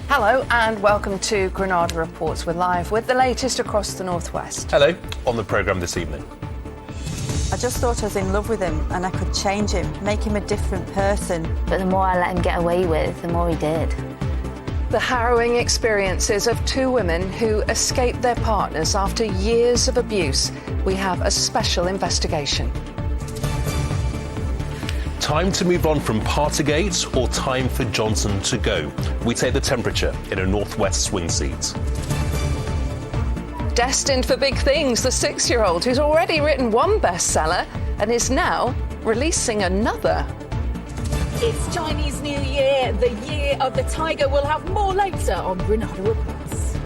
Hello and welcome to Granada Reports. We're live with the latest across the northwest. Hello, on the programme this evening. I just thought I was in love with him and I could change him, make him a different person. But the more I let him get away with, the more he did. The harrowing experiences of two women who escaped their partners after years of abuse. We have a special investigation. Time to move on from Partygate or time for Johnson to go? We take the temperature in a northwest swing seat. Destined for big things, the 6-year-old who's already written one bestseller and is now releasing another. It's Chinese New Year, the year of the tiger. We'll have more later on Granada Reports.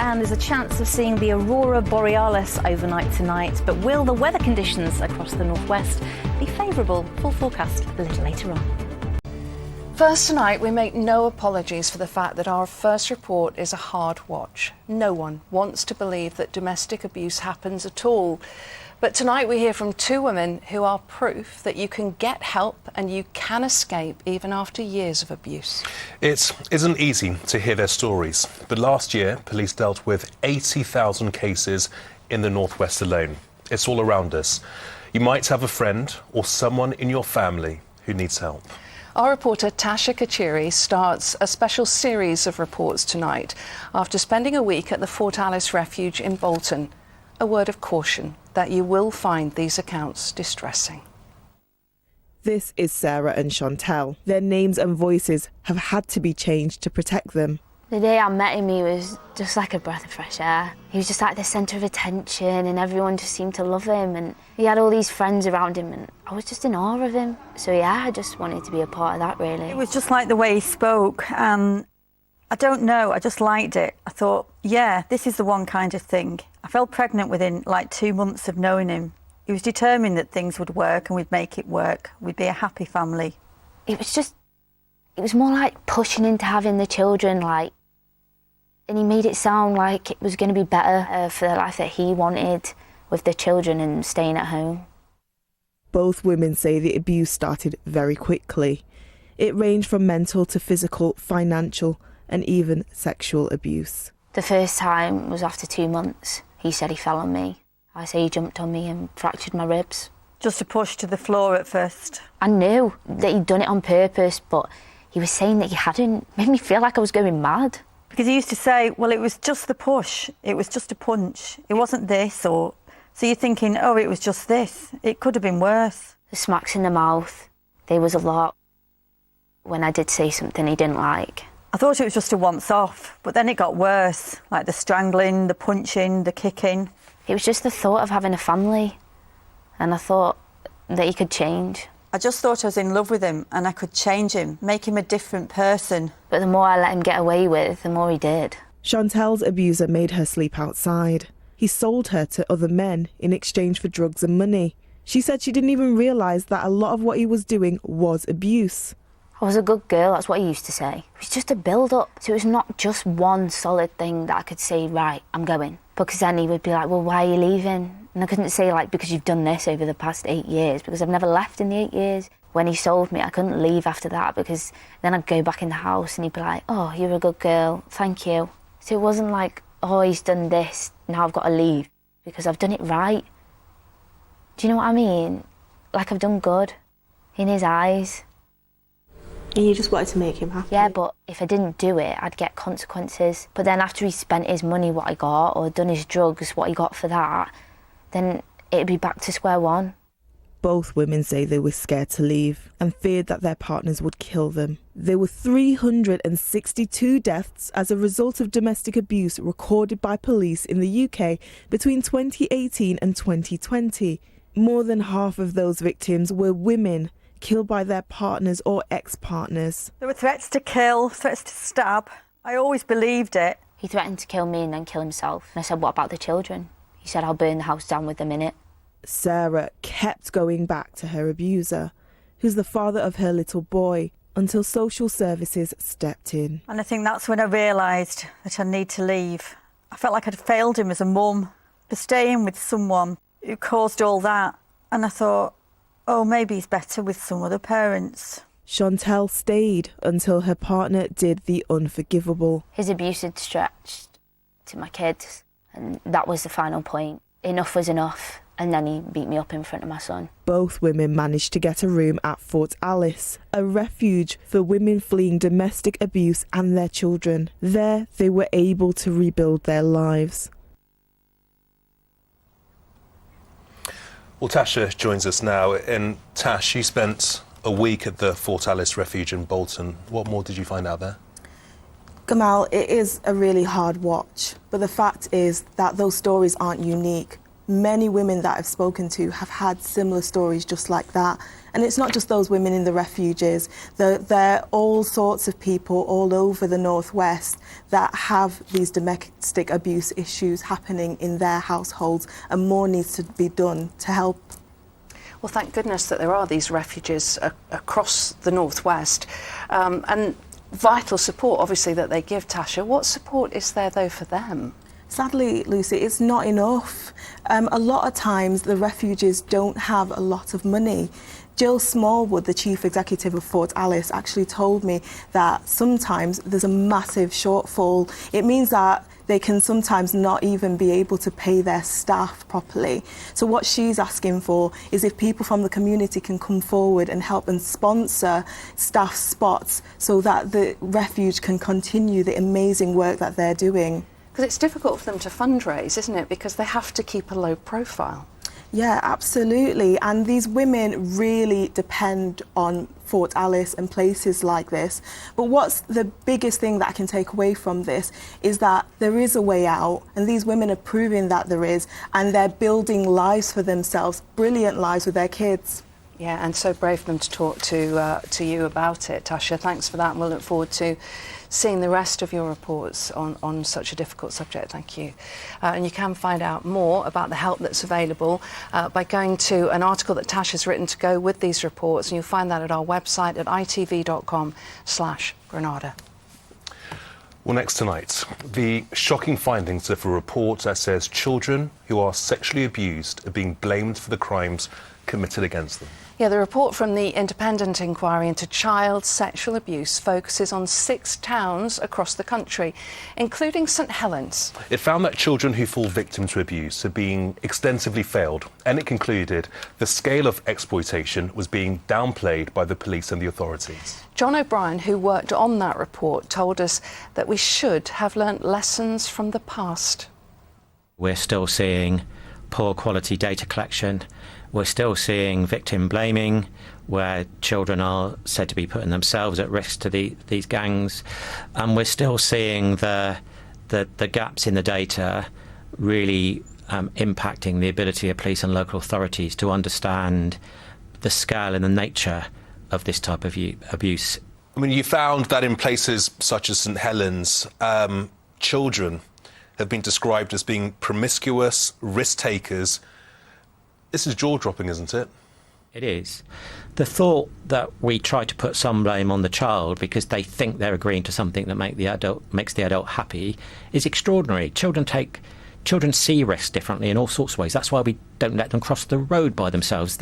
And there's a chance of seeing the aurora borealis overnight tonight. But will the weather conditions across the northwest be favourable? Full forecast a little later on. First tonight, we make no apologies for the fact that our first report is a hard watch. No one wants to believe that domestic abuse happens at all. But tonight we hear from two women who are proof that you can get help and you can escape even after years of abuse. It isn't easy to hear their stories, but last year police dealt with 80,000 cases in the northwest alone. It's all around us. You might have a friend or someone in your family who needs help. Our reporter Tasha Kachiri starts a special series of reports tonight after spending a week at the Fort Alice Refuge in Bolton. A word of caution that you will find these accounts distressing. This is Sarah and Chantel. Their names and voices have had to be changed to protect them. The day I met him, he was just like a breath of fresh air. He was just like the centre of attention and everyone just seemed to love him, and he had all these friends around him and I was just in awe of him. So yeah, I just wanted to be a part of that, really. It was just like the way he spoke, and I don't know, I just liked it. I thought, yeah, this is the one kind of thing. I fell pregnant within like 2 months of knowing him. He was determined that things would work and we'd make it work. We'd be a happy family. It was more like pushing into having the children, and he made it sound like it was going to be better for the life that he wanted with the children and staying at home. Both women say the abuse started very quickly. It ranged from mental to physical, financial, and even sexual abuse. The first time was after 2 months. He said he fell on me. I say he jumped on me and fractured my ribs. Just a push to the floor at first. I knew that he'd done it on purpose, but he was saying that he hadn't. It made me feel like I was going mad. Because he used to say, well, it was just the push. It was just a punch. It wasn't this, or... So you're thinking, oh, it was just this. It could have been worse. The smacks in the mouth, there was a lot. When I did say something he didn't like. I thought it was just a once-off, but then it got worse, like the strangling, the punching, the kicking. It was just the thought of having a family, and I thought that he could change. I just thought I was in love with him and I could change him, make him a different person. But the more I let him get away with, the more he did. Chantel's abuser made her sleep outside. He sold her to other men in exchange for drugs and money. She said she didn't even realise that a lot of what he was doing was abuse. I was a good girl, that's what he used to say. It was just a build-up. So it was not just one solid thing that I could say, right, I'm going. Because then he would be like, well, why are you leaving? And I couldn't say, because you've done this over the past 8 years, because I've never left in the 8 years. When he sold me, I couldn't leave after that, because then I'd go back in the house and he'd be like, oh, you're a good girl, thank you. So it wasn't like, oh, he's done this, now I've got to leave, because I've done it right. Do you know what I mean? Like I've done good in his eyes. And you just wanted to make him happy? Yeah, but if I didn't do it, I'd get consequences. But then after he spent his money, what I got, or done his drugs, what he got for that, then it'd be back to square one. Both women say they were scared to leave and feared that their partners would kill them. There were 362 deaths as a result of domestic abuse recorded by police in the UK between 2018 and 2020. More than half of those victims were women, killed by their partners or ex-partners. There were threats to kill, threats to stab. I always believed it. He threatened to kill me and then kill himself. And I said, what about the children? He said, I'll burn the house down with them in it. Sarah kept going back to her abuser, who's the father of her little boy, until social services stepped in. And I think that's when I realised that I need to leave. I felt like I'd failed him as a mum for staying with someone who caused all that. And I thought, Oh, maybe he's better with some other parents. Chantel stayed until her partner did the unforgivable. His abuse had stretched to my kids, and that was the final point. Enough was enough, and then he beat me up in front of my son. Both women managed to get a room at Fort Alice, a refuge for women fleeing domestic abuse and their children. There, they were able to rebuild their lives. Well, Tasha joins us now. And Tash, you spent a week at the Fort Alice Refuge in Bolton. What more did you find out there? Gamal, it is a really hard watch, but the fact is that those stories aren't unique. Many women that I've spoken to have had similar stories just like that. And it's not just those women in the refuges. There are all sorts of people all over the Northwest that have these domestic abuse issues happening in their households, and more needs to be done to help. Well, thank goodness that there are these refuges across the Northwest, and vital support, obviously, that they give, Tasha. What support is there, though, for them? Sadly, Lucy, it's not enough. A lot of times the refuges don't have a lot of money. Jill Smallwood, the chief executive of Fort Alice, actually told me that sometimes there's a massive shortfall. It means that they can sometimes not even be able to pay their staff properly. So what she's asking for is if people from the community can come forward and help and sponsor staff spots so that the refuge can continue the amazing work that they're doing. Because it's difficult for them to fundraise, isn't it? Because they have to keep a low profile. Yeah, absolutely. And these women really depend on Fort Alice and places like this. But what's the biggest thing that I can take away from this is that there is a way out, and these women are proving that there is, and they're building lives for themselves, brilliant lives with their kids. Yeah, and so brave of them to talk to you about it, Tasha. Thanks for that, and we'll look forward to seeing the rest of your reports on such a difficult subject. Thank you. And you can find out more about the help that's available by going to an article that Tasha's written to go with these reports, and you'll find that at our website at itv.com/Granada. Well, next tonight, the shocking findings of a report that says children who are sexually abused are being blamed for the crimes committed against them. Yeah, the report from the independent inquiry into child sexual abuse focuses on 6 towns across the country, including St Helens. It found that children who fall victim to abuse are being extensively failed, and it concluded the scale of exploitation was being downplayed by the police and the authorities. John O'Brien, who worked on that report, told us that we should have learnt lessons from the past. We're still seeing poor quality data collection. We're still seeing victim blaming, where children are said to be putting themselves at risk to these gangs. And we're still seeing the gaps in the data really impacting the ability of police and local authorities to understand the scale and the nature of this type of abuse. I mean, you found that in places such as St Helens, children have been described as being promiscuous, risk-takers. This is jaw-dropping, isn't it? It is. The thought that we try to put some blame on the child because they think they're agreeing to something that makes the adult happy is extraordinary. Children see risk differently in all sorts of ways. That's why we don't let them cross the road by themselves.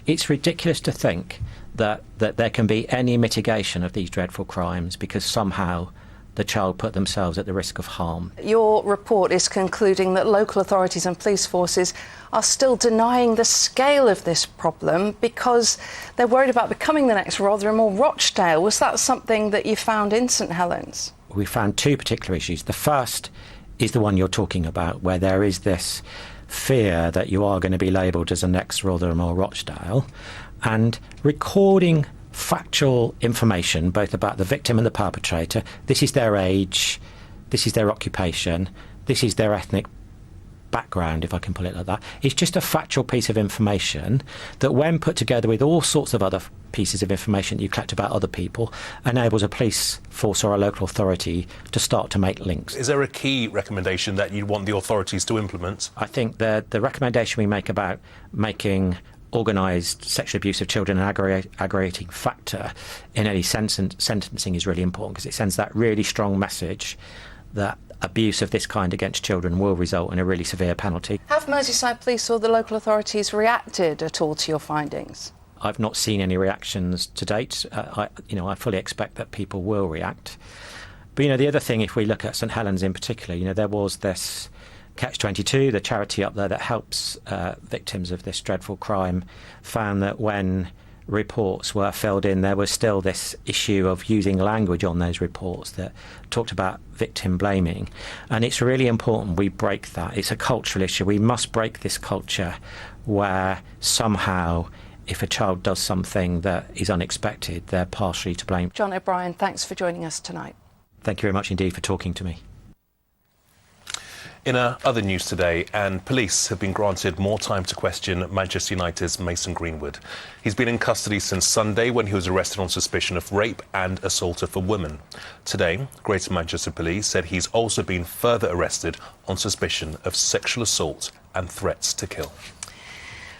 It's ridiculous to think that there can be any mitigation of these dreadful crimes because somehow the child put themselves at the risk of harm. Your report is concluding that local authorities and police forces are still denying the scale of this problem because they're worried about becoming the next Rotherham or Rochdale. Was that something that you found in St Helens? We found 2 particular issues. The first is the one you're talking about, where there is this fear that you are going to be labelled as the next Rotherham or Rochdale, and recording factual information both about the victim and the perpetrator. This is their age, this is their occupation, this is their ethnic background, if I can put it like that. It's just a factual piece of information that, when put together with all sorts of other pieces of information that you collect about other people, enables a police force or a local authority to start to make links. Is there a key recommendation that you want the authorities to implement? I think the recommendation we make about making organised sexual abuse of children an aggravating factor in any sentencing is really important, because it sends that really strong message that abuse of this kind against children will result in a really severe penalty. Have Merseyside Police or the local authorities reacted at all to your findings? I've not seen any reactions to date. I fully expect that people will react. But, the other thing, if we look at St Helens in particular, there was this Catch-22, the charity up there that helps victims of this dreadful crime, found that when reports were filled in, there was still this issue of using language on those reports that talked about victim blaming. And it's really important we break that. It's a cultural issue. We must break this culture where somehow, if a child does something that is unexpected, they're partially to blame. John O'Brien, thanks for joining us tonight. Thank you very much indeed for talking to me. In other news today, and police have been granted more time to question Manchester United's Mason Greenwood. He's been in custody since Sunday when he was arrested on suspicion of rape and assault of a woman. Today, Greater Manchester Police said he's also been further arrested on suspicion of sexual assault and threats to kill.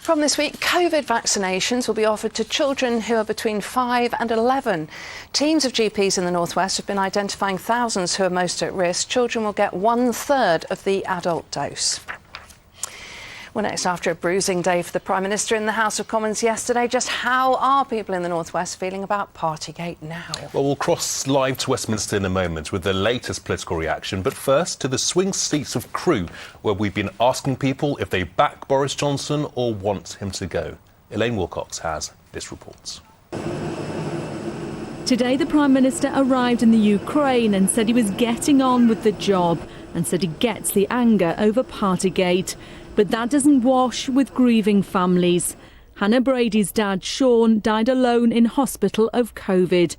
From this week, COVID vaccinations will be offered to children who are between 5 and 11. Teams of GPs in the North West have been identifying thousands who are most at risk. Children will get 1/3 of the adult dose. Well, next, after a bruising day for the Prime Minister in the House of Commons yesterday, just how are people in the North West feeling about Partygate now? Well, we'll cross live to Westminster in a moment with the latest political reaction. But first, to the swing seats of Crewe, where we've been asking people if they back Boris Johnson or want him to go. Elaine Wilcox has this report. Today, the Prime Minister arrived in the Ukraine and said he was getting on with the job and said he gets the anger over Partygate. But that doesn't wash with grieving families. Hannah Brady's dad, Sean, died alone in hospital of COVID.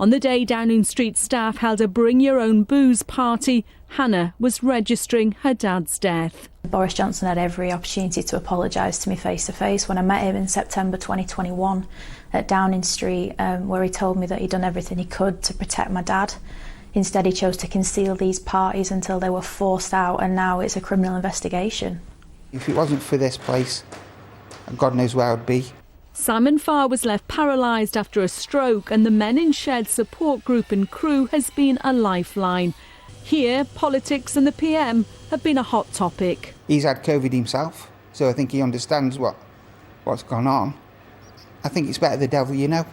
On the day Downing Street staff held a bring your own booze party, Hannah was registering her dad's death. Boris Johnson had every opportunity to apologise to me face to face when I met him in September 2021 at Downing Street, where he told me that he'd done everything he could to protect my dad. Instead, he chose to conceal these parties until they were forced out, and now it's a criminal investigation. If it wasn't for this place, God knows where I'd be. Simon Farr was left paralysed after a stroke, and the Men in Shed support group in Crewe has been a lifeline. Here, politics and the PM have been a hot topic. He's had COVID himself, so I think he understands what's gone on. I think it's better the devil you know.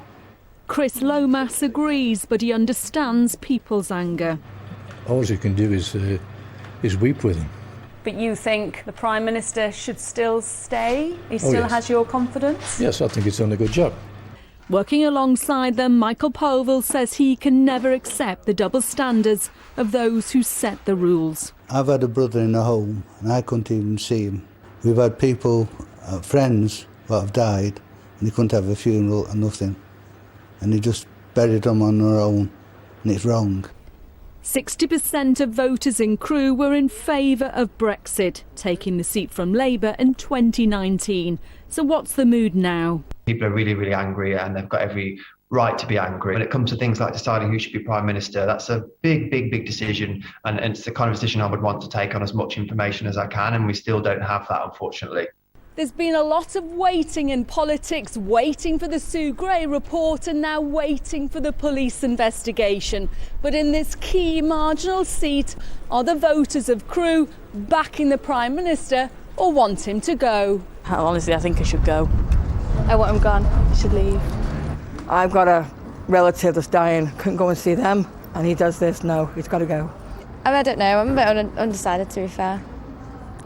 Chris Lomas agrees, but he understands people's anger. All you can do is weep with him. But you think the Prime Minister should still stay? He still has your confidence? Yes, I think he's done a good job. Working alongside them, Michael Povell says he can never accept the double standards of those who set the rules. I've had a brother in a home and I couldn't even see him. We've had people, friends, that have died and they couldn't have a funeral and nothing. And they just buried them on their own, and it's wrong. 60% of voters in Crewe were in favour of Brexit, taking the seat from Labour in 2019. So what's the mood now? People are really, really angry, and they've got every right to be angry. When it comes to things like deciding who should be Prime Minister, that's a big, big, big decision, and it's the kind of decision I would want to take on as much information as I can, and we still don't have that, unfortunately. There's been a lot of waiting in politics, waiting for the Sue Gray report and now waiting for the police investigation. But in this key marginal seat, are the voters of Crewe backing the Prime Minister or want him to go? Honestly, I think he should go. I want him gone. He should leave. I've got a relative that's dying, couldn't go and see them, and he does this, no, he's got to go. I don't know, I'm a bit undecided to be fair.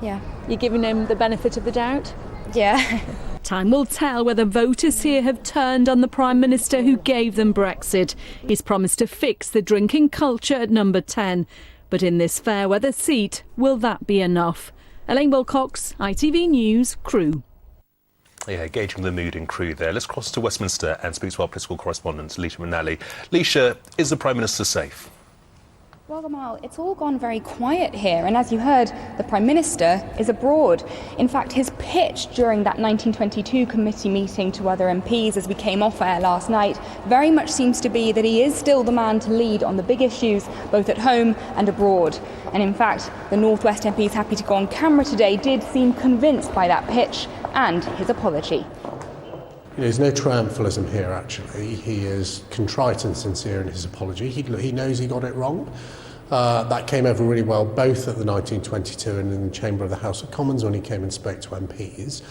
Yeah. You're giving him the benefit of the doubt? Yeah. Time will tell whether voters here have turned on the Prime Minister who gave them Brexit. He's promised to fix the drinking culture at number 10. But in this fair weather seat, will that be enough? Elaine Wilcox, ITV News, Crewe. Yeah, gauging the mood in Crewe there. Let's cross to Westminster and speak to our political correspondent, Leisha Manali. Leisha, is the Prime Minister safe? Well, Gamal, it's all gone very quiet here, and as you heard, the Prime Minister is abroad. In fact, his pitch during that 1922 committee meeting to other MPs as we came off air last night very much seems to be that he is still the man to lead on the big issues, both at home and abroad. And in fact, the North West MPs happy to go on camera today did seem convinced by that pitch and his apology. There's no triumphalism here, actually. He is contrite and sincere in his apology. He knows he got it wrong. That came over really well both at the 1922 and in the chamber of the House of Commons when he came and spoke to MPs.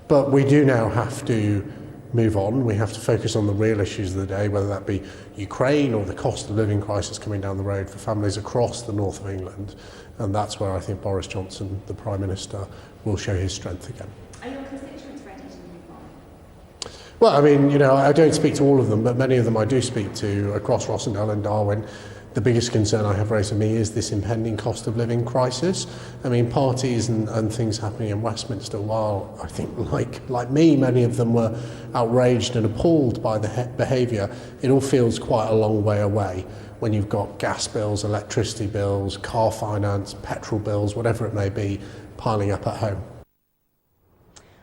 But we do now have to move on. We have to focus on the real issues of the day, whether that be Ukraine or the cost of living crisis coming down the road for families across the north of England. And that's where I think Boris Johnson, the Prime Minister, will show his strength again. Are your constituents ready to move on? Well, I mean, you know, I don't speak to all of them, but many of them I do speak to across Rossendale and Darwin. The biggest concern I have raised to me is this impending cost of living crisis. I mean, parties and things happening in Westminster, while I think like me, many of them were outraged and appalled by the behaviour, it all feels quite a long way away when you've got gas bills, electricity bills, car finance, petrol bills, whatever it may be, piling up at home.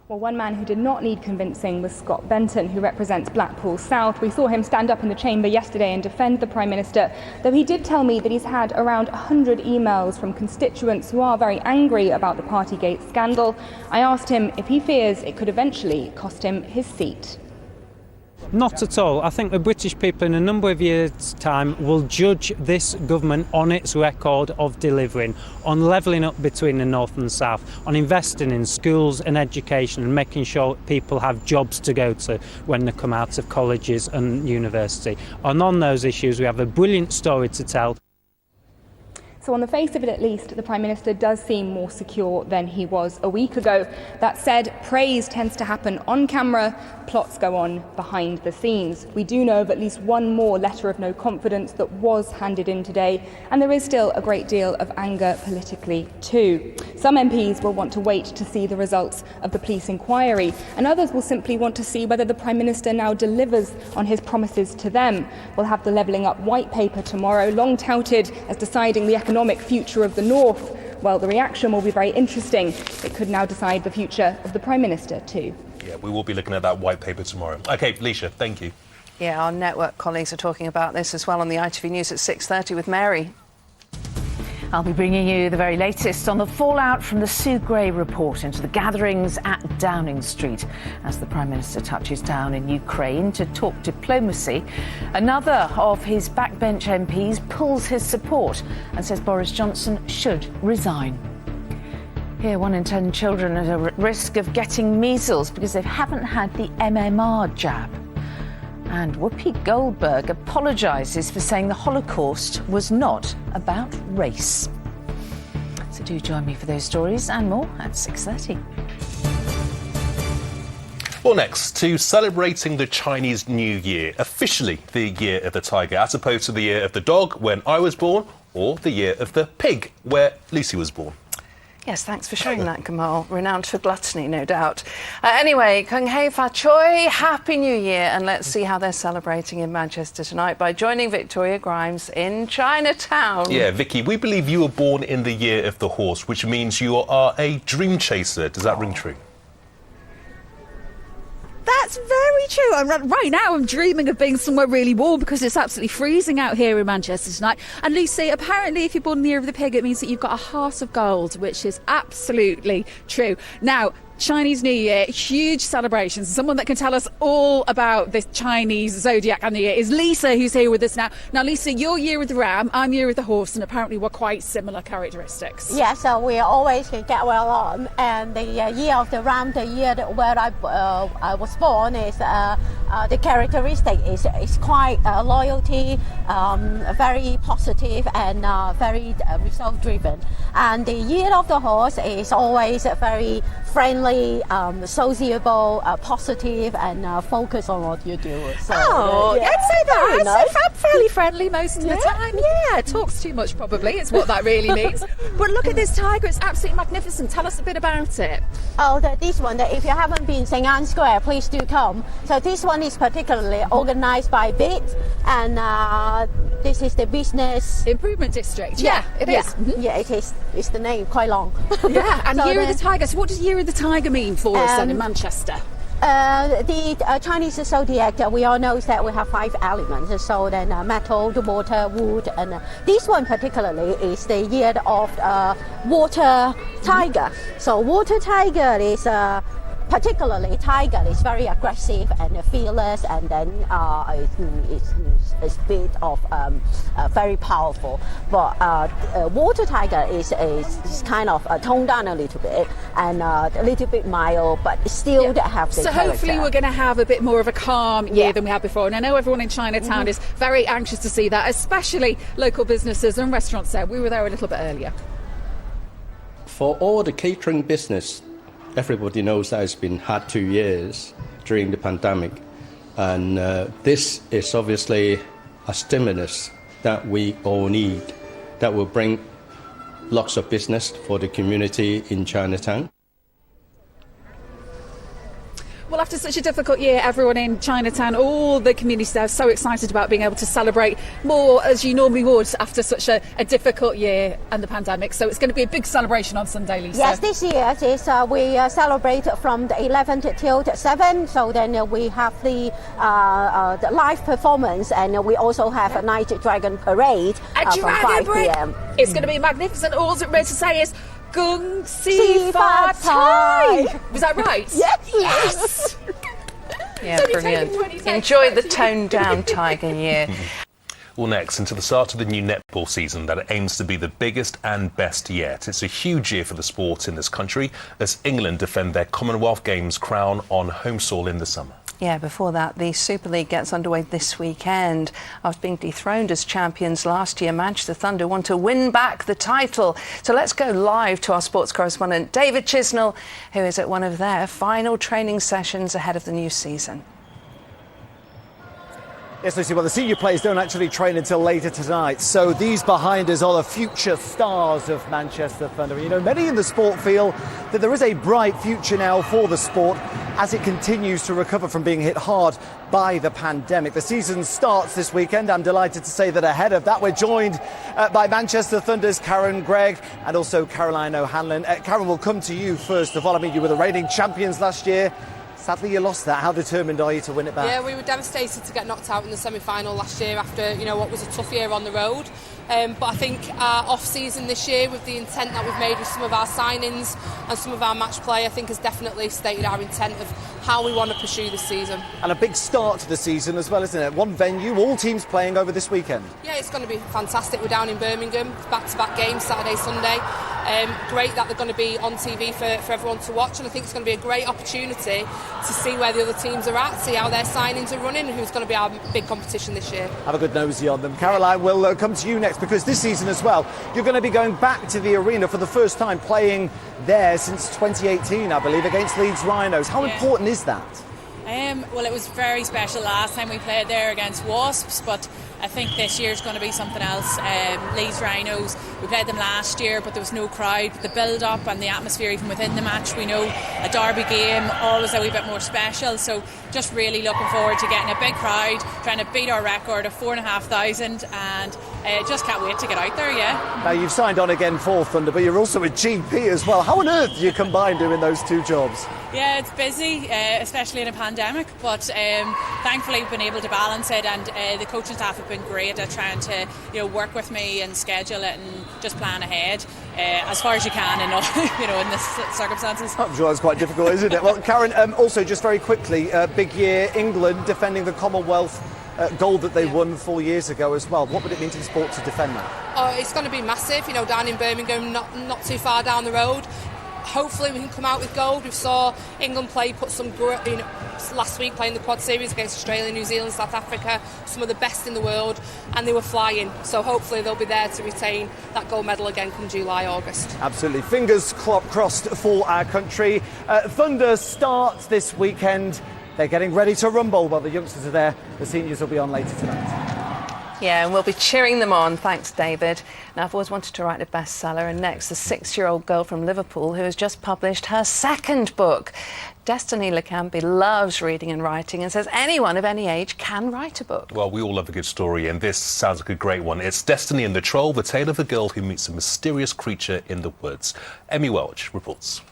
Well, one man who did not need convincing was Scott Benton, who represents Blackpool South. We saw him stand up in the chamber yesterday and defend the Prime Minister, though he did tell me that he's had around 100 emails from constituents who are very angry about the Partygate scandal. I asked him if he fears it could eventually cost him his seat. Not at all. I think the British people in a number of years' time will judge this government on its record of delivering, on levelling up between the north and the south, on investing in schools and education and making sure people have jobs to go to when they come out of colleges and university. And on those issues we have a brilliant story to tell. So on the face of it at least, the Prime Minister does seem more secure than he was a week ago. That said, praise tends to happen on camera, plots go on behind the scenes. We do know of at least one more letter of no confidence that was handed in today, and there is still a great deal of anger politically too. Some MPs will want to wait to see the results of the police inquiry, and others will simply want to see whether the Prime Minister now delivers on his promises to them. We'll have the Levelling Up white paper tomorrow, long touted as deciding the economic future of the North. Well, the reaction will be very interesting. It could now decide the future of the Prime Minister too. Yeah, we will be looking at that white paper tomorrow. OK, Leisha, thank you. Yeah, our network colleagues are talking about this as well on the ITV News at 6:30 with Mary. I'll be bringing you the very latest on the fallout from the Sue Gray report into the gatherings at Downing Street as the Prime Minister touches down in Ukraine to talk diplomacy. Another of his backbench MPs pulls his support and says Boris Johnson should resign. Here, 1 in 10 children are at risk of getting measles because they haven't had the MMR jab. And Whoopi Goldberg apologises for saying the Holocaust was not about race. So do join me for those stories and more at 6:30. Well, next, to celebrating the Chinese New Year, officially the year of the tiger, as opposed to the year of the dog when I was born, or the year of the pig where Lucy was born. Yes, thanks for sharing that, Kamal. Renowned for gluttony, no doubt. Anyway, Kung Hei Fa Choi, Happy New Year, and let's see how they're celebrating in Manchester tonight by joining Victoria Grimes in Chinatown. Yeah, Vicky, we believe you were born in the year of the horse, which means you are a dream chaser. Does that ring true? That's very true. Right now I'm dreaming of being somewhere really warm because it's absolutely freezing out here in Manchester tonight. And Lucy, apparently if you're born in the year of the pig, it means that you've got a heart of gold, which is absolutely true. Now, Chinese New Year, huge celebrations. Someone that can tell us all about this Chinese zodiac and the year is Lisa, who's here with us now. Now, Lisa, you're year of the ram, I'm year of the horse, and apparently we're quite similar characteristics. Yes, we always get well on. And the year of the ram, the year where I was born, is the characteristic is quite loyalty, very positive, and very result-driven. And the year of the horse is always very friendly, sociable, positive, and focus on what you do. So, I'd say that. Nice. I'm fairly friendly most of the time. Yeah, talks too much probably. It's what that really means. But look at this tiger. It's absolutely magnificent. Tell us a bit about it. Oh, this one. If you haven't been St Anne Square, please do come. So this one is particularly organised by BIT, and this is the Business Improvement District. Yeah, it is. Mm-hmm. Yeah, it is. It's the name, quite long. Yeah, and so Year of the Tiger. So what does Year of the Tiger mean for us then in Manchester? The Chinese zodiac, we all know that we have 5 elements. So then metal, the water, wood, and this one particularly is the year of water tiger. So water tiger is particularly Tiger is very aggressive and fearless, and then it's a bit of very powerful. But Water Tiger is kind of toned down a little bit and a little bit mild, but still they have the So character. hopefully we're going to have a bit more of a calm year than we had before. And I know everyone in Chinatown is very anxious to see that, especially local businesses and restaurants there. We were there a little bit earlier. For all the catering business, everybody knows that it's been hard 2 years during the pandemic. And this is obviously a stimulus that we all need, that will bring lots of business for the community in Chinatown. Well, after such a difficult year, everyone in Chinatown, all the communities there are so excited about being able to celebrate more as you normally would after such a difficult year and the pandemic. So it's going to be a big celebration on Sunday, Lisa. Yes, this year we celebrate from the 11th till the 7th. So then we have the live performance, and we also have a Night Dragon Parade from 5 p.m. It's going to be magnificent. All I'm ready to say is Gung Si Fa Tai. Was that right? Yes. Yeah, brilliant. Enjoy the toned down Tiger year. Well, next, into the start of the new netball season that aims to be the biggest and best yet. It's a huge year for the sport in this country as England defend their Commonwealth Games crown on home soil in the summer. Yeah, before that, the Super League gets underway this weekend. After being dethroned as champions last year, Manchester Thunder want to win back the title. So let's go live to our sports correspondent, David Chisnell, who is at one of their final training sessions ahead of the new season. Yes, Lucy, well, the senior players don't actually train until later tonight. So these behind us are the future stars of Manchester Thunder. You know, many in the sport feel that there is a bright future now for the sport as it continues to recover from being hit hard by the pandemic. The season starts this weekend. I'm delighted to say that ahead of that, we're joined by Manchester Thunder's Karen Gregg and also Caroline O'Hanlon. Karen, we'll come to you first of all. I mean, you were the reigning champions last year. Sadly, you lost that. How determined are you to win it back? Yeah, we were devastated to get knocked out in the semi-final last year after, you know, what was a tough year on the road. But I think our off-season this year, with the intent that we've made with some of our signings and some of our match play, I think has definitely stated our intent of how we want to pursue this season. And a big start to the season as well, isn't it? One venue, all teams playing over this weekend. Yeah, it's going to be fantastic. We're down in Birmingham, back-to-back games, Saturday, Sunday. Great that they're going to be on TV for everyone to watch, and I think it's going to be a great opportunity to see where the other teams are at, see how their signings are running, and who's going to be our big competition this year. Have a good nosy on them. Caroline, we'll come to you next, because this season as well, you're going to be going back to the arena for the first time, playing there since 2018, I believe, against Leeds Rhinos. How important is that? Well, it was very special last time we played there against Wasps, but I think this year's going to be something else. Leeds Rhinos, we played them last year, but there was no crowd. The build-up and the atmosphere even within the match, we know a derby game always a wee bit more special, so just really looking forward to getting a big crowd, trying to beat our record of 4,500, and just can't wait to get out there, yeah. Now, you've signed on again for Thunder, but you're also a GP as well. How on earth do you combine doing those two jobs? Yeah, it's busy, especially in a pandemic, but thankfully we've been able to balance it, and the coaching staff have been great at trying to, you know, work with me and schedule it and just plan ahead as far as you can in, you know, in this circumstances. I'm sure that's quite difficult, isn't it? Well, Karen, also just very quickly, big year, England defending the Commonwealth gold that they won 4 years ago as well. What would it mean to the sport to defend that? Oh, it's going to be massive, you know, down in Birmingham, not too far down the road. Hopefully we can come out with gold. We saw England put some great, you know, last week playing the Quad Series against Australia, New Zealand, South Africa, some of the best in the world, and they were flying. So hopefully they'll be there to retain that gold medal again come July, August. Absolutely. Fingers crossed for our country. Thunder starts this weekend. They're getting ready to rumble. Well, the youngsters are there. The seniors will be on later tonight. Yeah, and we'll be cheering them on. Thanks, David. Now, I've always wanted to write a bestseller, and next, the 6-year-old girl from Liverpool who has just published her second book. Destiny LIKAMBI loves reading and writing and says anyone of any age can write a book. Well, we all love a good story, and this sounds like a great one. It's Destiny and the Troll, the tale of a girl who meets a mysterious creature in the woods. Emmy Welch reports.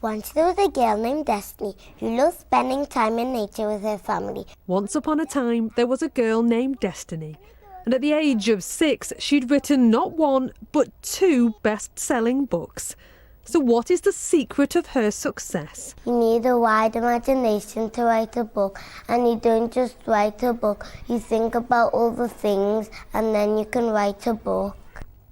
Once there was a girl named Destiny who loved spending time in nature with her family. Once upon a time, there was a girl named Destiny. And at the age of 6, she'd written not one, but 2 best-selling books. So what is the secret of her success? You need a wide imagination to write a book, and you don't just write a book, you think about all the things and then you can write a book.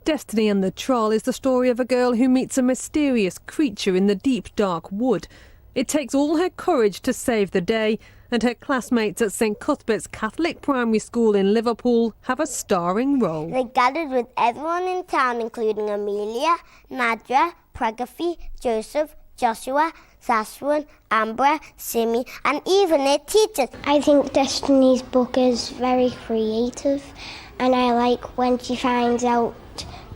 Destiny and the Troll is the story of a girl who meets a mysterious creature in the deep, dark wood. It takes all her courage to save the day, and her classmates at St Cuthbert's Catholic Primary School in Liverpool have a starring role. They gathered with everyone in town, including Amelia, Nadra, Pragafi, Joseph, Joshua, Saswin, Ambra, Simi, and even their teachers. I think Destiny's book is very creative, and I like when she finds out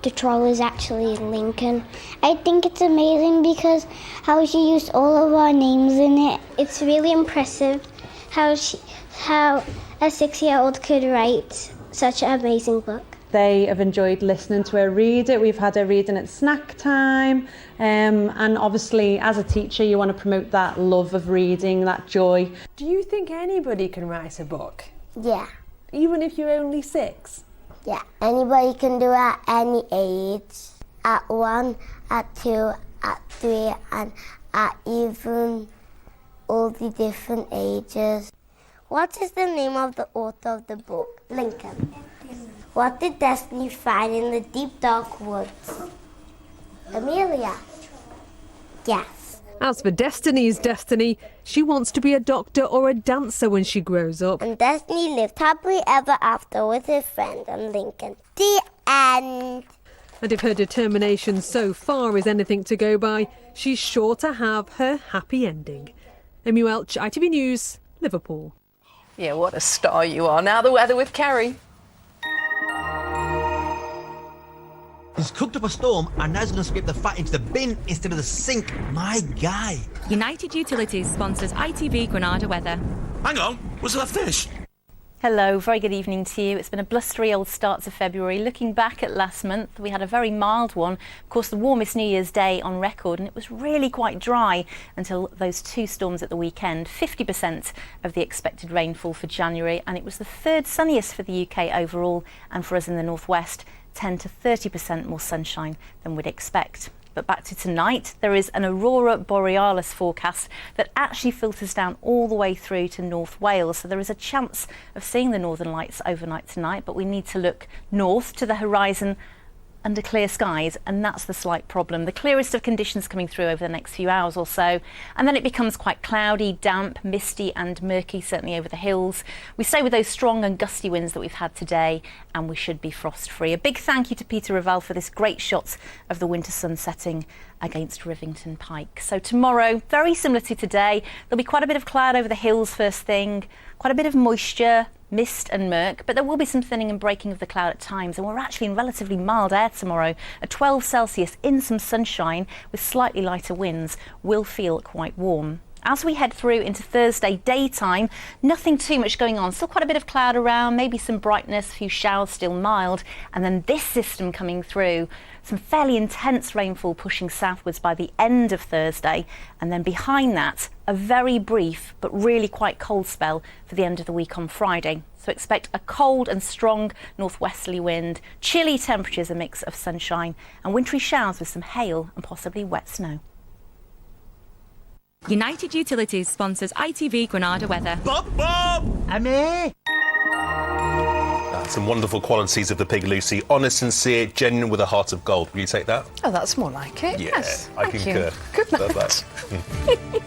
the troll is actually Lincoln. I think it's amazing because how she used all of our names in it. It's really impressive how a 6-year-old could write such an amazing book. They have enjoyed listening to her read it. We've had her reading at snack time. And obviously, as a teacher, you want to promote that love of reading, that joy. Do you think anybody can write a book? Yeah. Even if you're only 6? Yeah, anybody can do it at any age. At 1, at 2, at 3, and at even all the different ages. What is the name of the author of the book? Lincoln. What did Destiny find in the deep dark woods? Amelia. Yes. As for Destiny's destiny, she wants to be a doctor or a dancer when she grows up. And Destiny lived happily ever after with her friend and Lincoln. The end. And if her determination so far is anything to go by, she's sure to have her happy ending. Amy Welch, ITV News, Liverpool. Yeah, what a star you are. Now the weather with Kerry. He's cooked up a storm and now's going to scrape the fat into the bin instead of the sink. My guy. United Utilities sponsors ITV Granada weather. Hang on, was that a fish? Hello, very good evening to you. It's been a blustery old start to February. Looking back at last month, we had a very mild one. Of course, the warmest New Year's Day on record, and it was really quite dry until those 2 storms at the weekend. 50% of the expected rainfall for January, and it was the 3rd sunniest for the UK overall, and for us in the northwest, 10 to 30% more sunshine than we'd expect. But back to tonight, there is an aurora borealis forecast that actually filters down all the way through to North Wales. So there is a chance of seeing the northern lights overnight tonight, but we need to look north to the horizon under clear skies, and that's the slight problem. The clearest of conditions coming through over the next few hours or so, and then it becomes quite cloudy, damp, misty and murky, certainly over the hills. We stay with those strong and gusty winds that we've had today, and we should be frost free. A big thank you to Peter Raval for this great shot of the winter sun setting against Rivington Pike. So tomorrow, very similar to today, there'll be quite a bit of cloud over the hills first thing, quite a bit of moisture, mist and murk, but there will be some thinning and breaking of the cloud at times, and we're actually in relatively mild air tomorrow. At 12 Celsius in some sunshine with slightly lighter winds, will feel quite warm. As we head through into Thursday daytime, nothing too much going on. Still quite a bit of cloud around, maybe some brightness, a few showers, still mild. And then this system coming through, some fairly intense rainfall pushing southwards by the end of Thursday. And then behind that, a very brief but really quite cold spell for the end of the week on Friday. So expect a cold and strong northwesterly wind, chilly temperatures, a mix of sunshine and wintry showers with some hail and possibly wet snow. United Utilities sponsors ITV Granada weather. Bob! Amy! Some wonderful qualities of the pig, Lucy. Honest, sincere, genuine with a heart of gold. Will you take that? Oh, that's more like it. Yeah, Yes. I Thank concur. You. Good night. Bye-bye.